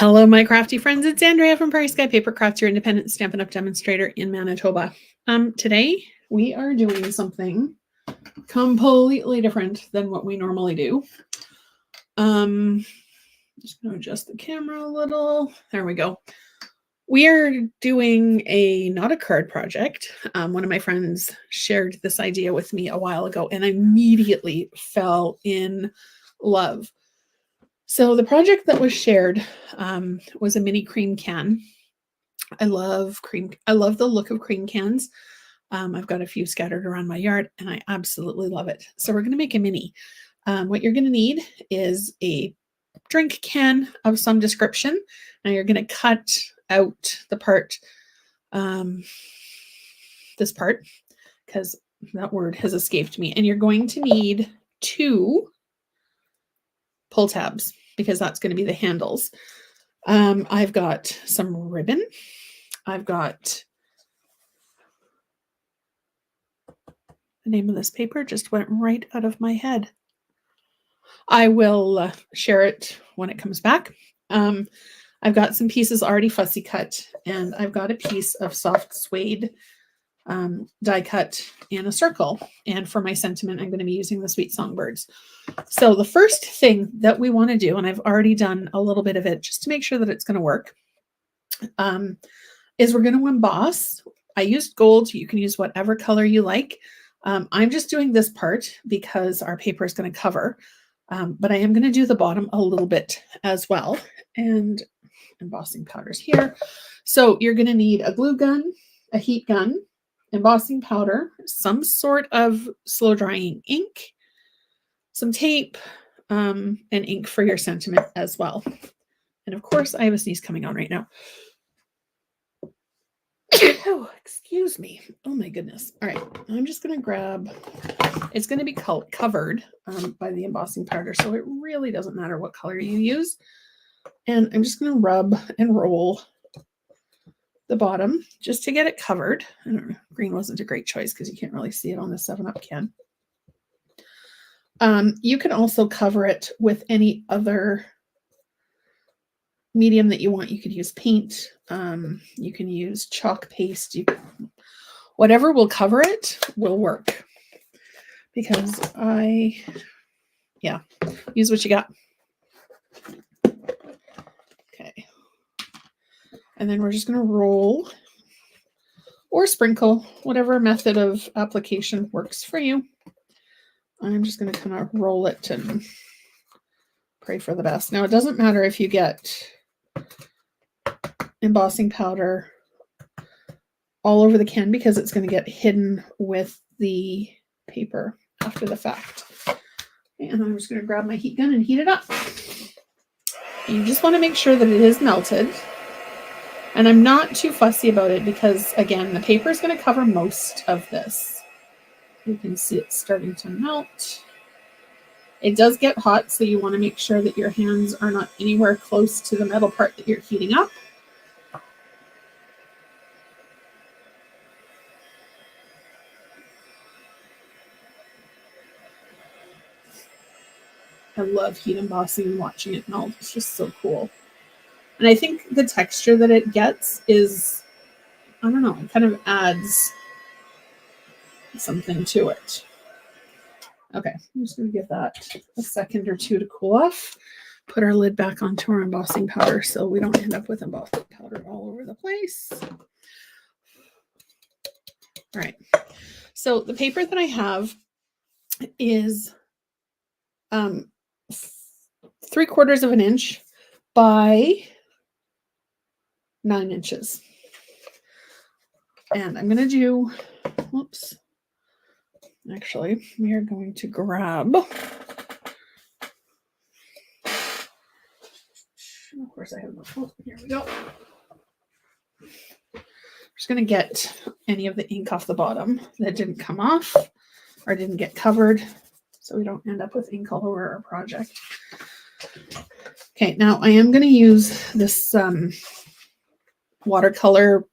Hello, my crafty friends. It's Andrea from Prairie Sky Paper Crafts, your independent Stampin' Up! Demonstrator in Manitoba. Today we are doing something completely different than what we normally do. Just going to adjust the camera a little. There we go. We are doing not a card project. One of my friends shared this idea with me a while ago, and I immediately fell in love. So the project that was shared was a mini cream can. I love the look of cream cans. I've got a few scattered around my yard, and I absolutely love it. So we're going to make a mini. What you're going to need is a drink can of some description. Now you're going to cut out the part, this part, because that word has escaped me. And you're going to need 2 pull tabs, because that's going to be the handles. I've got some ribbon. I've got the name of this paper just went right out of my head. I will share it when it comes back. I've got some pieces already fussy cut, and I've got a piece of soft suede die cut in a circle. And for my sentiment, I'm going to be using the Sweet Songbirds. So the first thing that we want to do, and I've already done a little bit of it just to make sure that it's going to work, is we're going to emboss. I used gold. You can use whatever color you like. I'm just doing this part because our paper is going to cover, but I am going to do the bottom a little bit as well. And embossing powders here. So you're going to need a glue gun, a heat gun, embossing powder, some sort of slow drying ink, some tape, and ink for your sentiment as well. And of course, I have a sneeze coming on right now. Oh, excuse me. Oh my goodness. All right, I'm just going to grab, it's going to be covered by the embossing powder, so it really doesn't matter what color you use. And I'm just going to rub and roll the bottom just to get it covered. I don't know, green wasn't a great choice because you can't really see it on the 7-Up can. You can also cover it with any other medium that you want. You could use paint. You can use chalk paste. Whatever will cover it will work, because use what you got. Okay. And then we're just going to roll or sprinkle, whatever method of application works for you. I'm just going to kind of roll it and pray for the best. Now, it doesn't matter if you get embossing powder all over the can, because it's going to get hidden with the paper after the fact. And I'm just going to grab my heat gun and heat it up. You just want to make sure that it is melted. And I'm not too fussy about it because, again, the paper is going to cover most of this. You can see it's starting to melt. It does get hot, so you want to make sure that your hands are not anywhere close to the metal part that you're heating up. I love heat embossing and watching it melt. It's just so cool. And I think the texture that it gets is, I don't know, it kind of adds something to it. Okay, I'm just going to give that a second or two to cool off. Put our lid back onto our embossing powder so we don't end up with embossing powder all over the place. All right, so the paper that I have is 3/4 of an inch by 9 inches. And I'm going to do, whoops. Actually, we are going to grab, of course I have no, oh, here we go. I'm just going to get any of the ink off the bottom that didn't come off or didn't get covered, so we don't end up with ink all over our project. Okay, now I am going to use this watercolor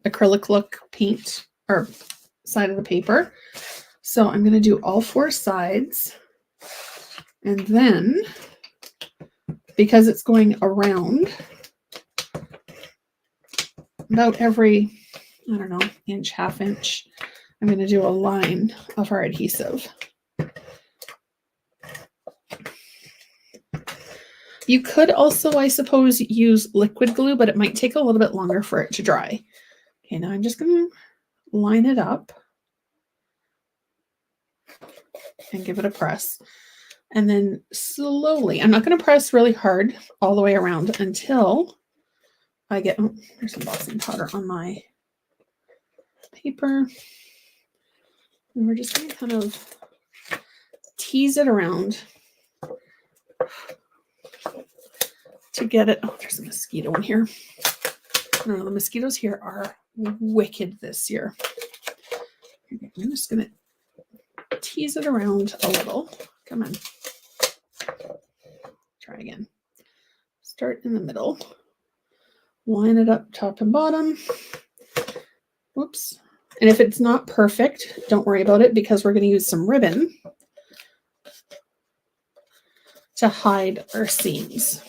acrylic look paint or side of the paper. So I'm going to do all 4 sides, and then because it's going around, about every, I don't know, inch, half inch, I'm going to do a line of our adhesive. You could also, I suppose, use liquid glue, but it might take a little bit longer for it to dry. Okay, now I'm just going to line it up and give it a press. And then slowly, I'm not going to press really hard all the way around until I get, oh, there's some embossing powder on my paper. And we're just going to kind of tease it around to get it. Oh, there's a mosquito in here. No, the mosquitoes here are wicked this year. Okay, I'm just going to tease it around a little. Come on. Try again. Start in the middle. Line it up top and bottom. Whoops. And if it's not perfect, don't worry about it because we're going to use some ribbon to hide our seams.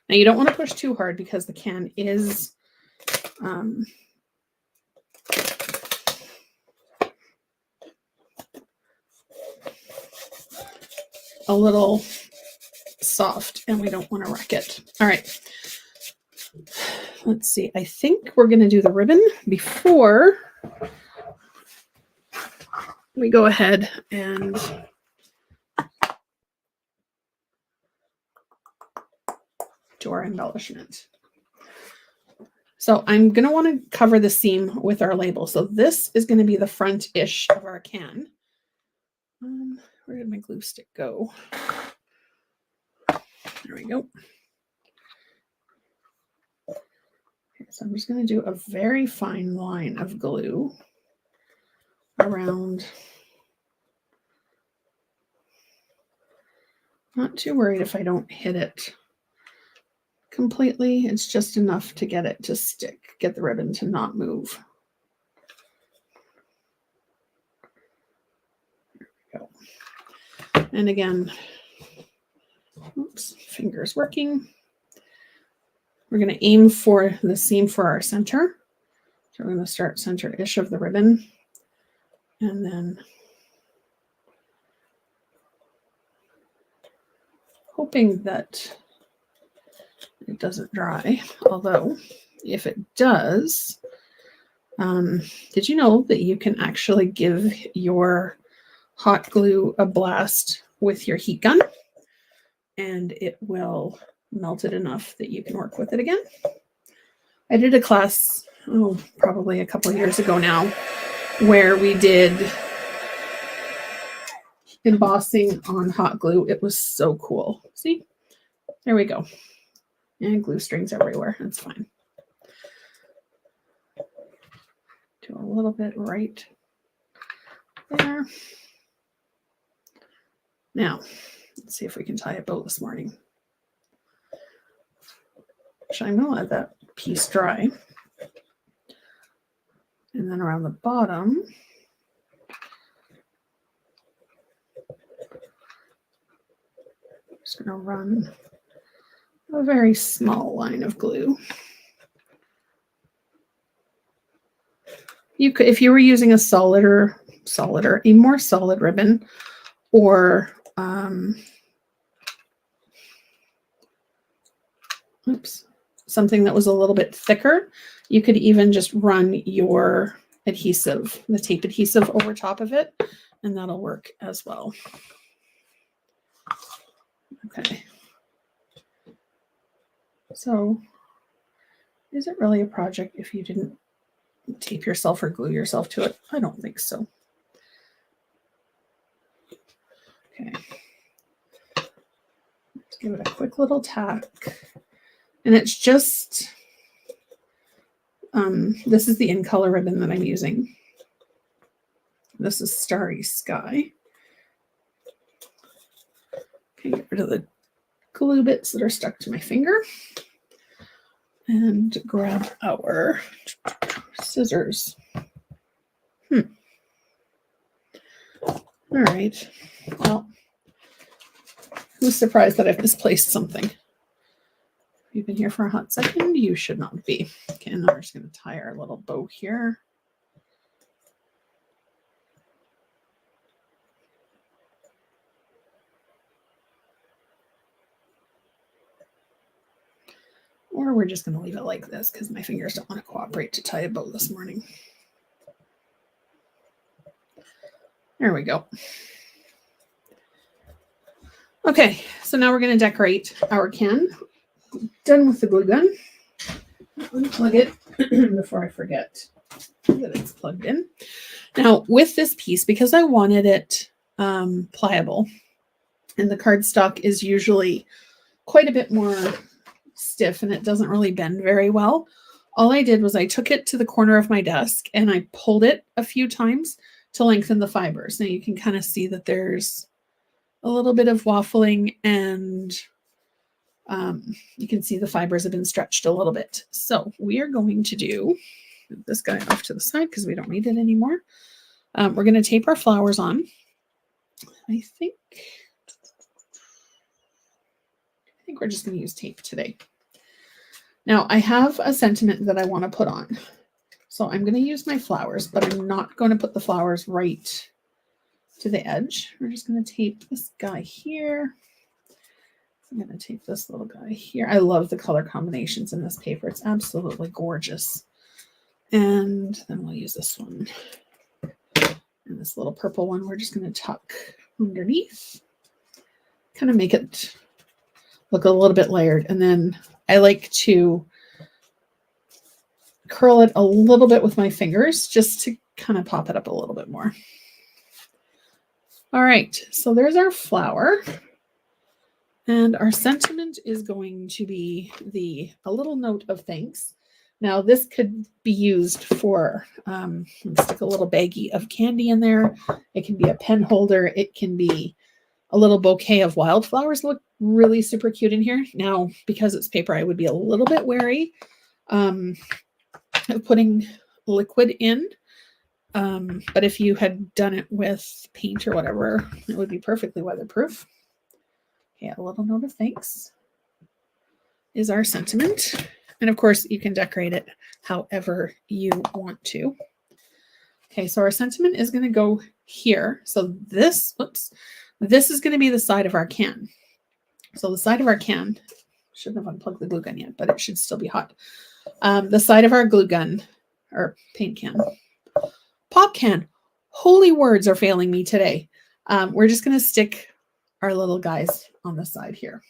Now you don't want to push too hard because the can is a little soft and we don't want to wreck it. All right. Let's see. I think we're going to do the ribbon before we go ahead and do our embellishment. So I'm going to want to cover the seam with our label. So this is going to be the front-ish of our can. Where did my glue stick go? There we go. Okay, so I'm just going to do a very fine line of glue around. Not too worried if I don't hit it completely. It's just enough to get it to stick, get the ribbon to not move. There we go. And again, oops, fingers working. We're going to aim for the seam for our center. So we're going to start center-ish of the ribbon. And then hoping that it doesn't dry, although if it does, did you know that you can actually give your hot glue a blast with your heat gun and it will melt it enough that you can work with it again? I did a class, probably a couple of years ago now, where we did embossing on hot glue. It was so cool. See, there we go. And glue strings everywhere. That's fine. Do a little bit right there. Now, let's see if we can tie a bow this morning. Actually, I'm going to let that piece dry. And then around the bottom, I'm just going to run a very small line of glue. You could, if you were using a a more solid ribbon, or something that was a little bit thicker, you could even just run your adhesive, the tape adhesive, over top of it, and that'll work as well. Okay. So, is it really a project if you didn't tape yourself or glue yourself to it? I don't think so. Okay. Let's give it a quick little tack. And it's just, this is the in color ribbon that I'm using. This is Starry Sky. Okay, get rid of the glue bits that are stuck to my finger. And grab our scissors. All right. Well, who's surprised that I've misplaced something? you've been here for a hot second, you should not be. Okay, and now we're just going to tie our little bow here. Or we're just going to leave it like this because my fingers don't want to cooperate to tie a bow this morning. There we go. Okay, so now we're going to decorate our can. Done with the glue gun. Unplug it before I forget that it's plugged in. Now with this piece, because I wanted it pliable, and the cardstock is usually quite a bit more stiff and it doesn't really bend very well, all I did was I took it to the corner of my desk and I pulled it a few times to lengthen the fibers. Now you can kind of see that there's a little bit of waffling, and you can see the fibers have been stretched a little bit. So we are going to do this guy off to the side because we don't need it anymore. We're going to tape our flowers on. I think we're just going to use tape today. Now I have a sentiment that I want to put on. So I'm going to use my flowers, but I'm not going to put the flowers right to the edge. We're just going to tape this guy here. I'm going to tape this little guy here. I love the color combinations in this paper. It's absolutely gorgeous. And then we'll use this one. And this little purple one, we're just going to tuck underneath. Kind of make it look a little bit layered. And then I like to curl it a little bit with my fingers just to kind of pop it up a little bit more. All right, so there's our flower. And our sentiment is going to be a little note of thanks. Now this could be used for, stick a little baggie of candy in there. It can be a pen holder. It can be a little bouquet of wildflowers. Look really super cute in here. Now, because it's paper, I would be a little bit wary of putting liquid in. But if you had done it with paint or whatever, it would be perfectly weatherproof. Okay, a little note of thanks is our sentiment. And of course, you can decorate it however you want to. Okay, so our sentiment is going to go here. So this is going to be the side of our can. So the side of our can, shouldn't have unplugged the glue gun yet, but it should still be hot. The side of our glue gun, or paint can, pop can, holy words are failing me today. We're just going to stick our little guys on the side here.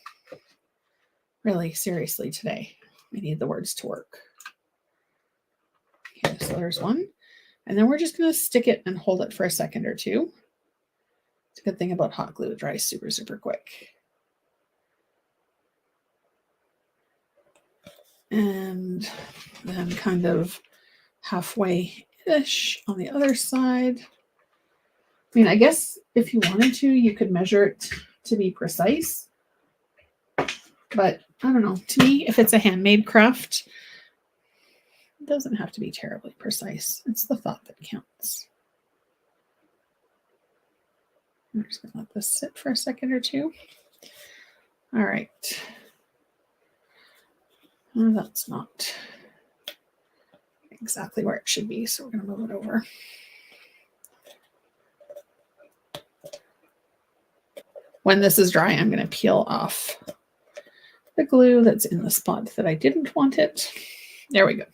Really, seriously today, we need the words to work. Okay, so there's one. And then we're just going to stick it and hold it for a second or two. It's a good thing about hot glue. It dries super, super quick. And then kind of halfway-ish on the other side. I mean, I guess if you wanted to, you could measure it to be precise. But I don't know. To me, if it's a handmade craft, it doesn't have to be terribly precise. It's the thought that counts. I'm just going to let this sit for a second or two. All right. Well, that's not exactly where it should be, so we're going to move it over. When this is dry, I'm going to peel off the glue that's in the spot that I didn't want it. There we go.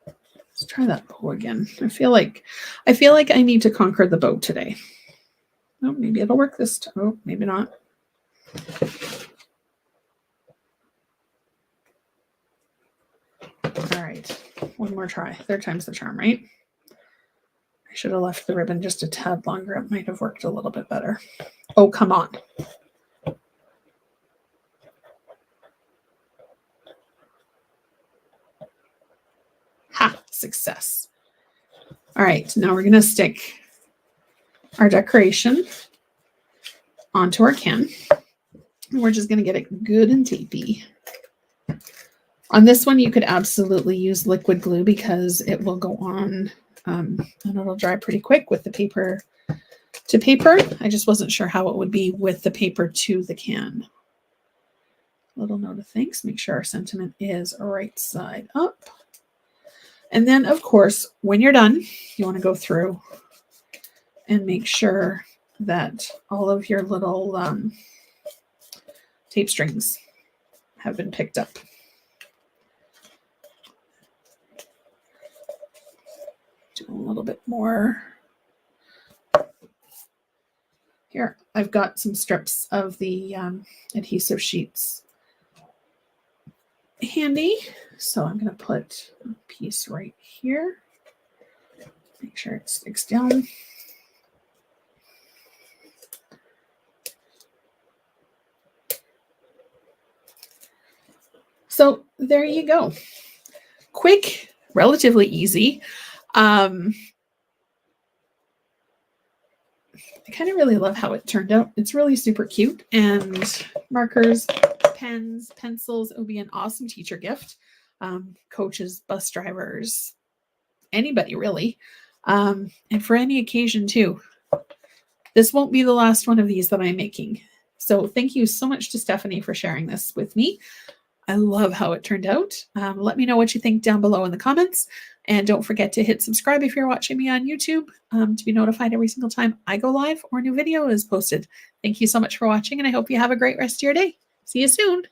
Let's try that bow again. I feel like I need to conquer the bow today. Oh, maybe it'll work this time. Oh, maybe not. All right, one more try. Third time's the charm, right? I should have left the ribbon just a tad longer. It might have worked a little bit better. Oh, come on. Ha, success. All right, now we're going to stick our decoration onto our can. And we're just going to get it good and tapey. On this one, you could absolutely use liquid glue because it will go on and it'll dry pretty quick with the paper to paper. I just wasn't sure how it would be with the paper to the can. Little note of thanks. Make sure our sentiment is right side up. And then, of course, when you're done, you want to go through and make sure that all of your little tape strings have been picked up. Do a little bit more. Here, I've got some strips of the adhesive sheets handy. So I'm going to put a piece right here. Make sure it sticks down. So there you go. Quick, relatively easy. I kind of really love how it turned out. It's really super cute. And markers, pens, pencils, it would be an awesome teacher gift. Coaches, bus drivers, anybody really. And for any occasion too. This won't be the last one of these that I'm making. So thank you so much to Stephanie for sharing this with me. I love how it turned out. Let me know what you think down below in the comments. And don't forget to hit subscribe if you're watching me on YouTube to be notified every single time I go live or a new video is posted. Thank you so much for watching, and I hope you have a great rest of your day. See you soon.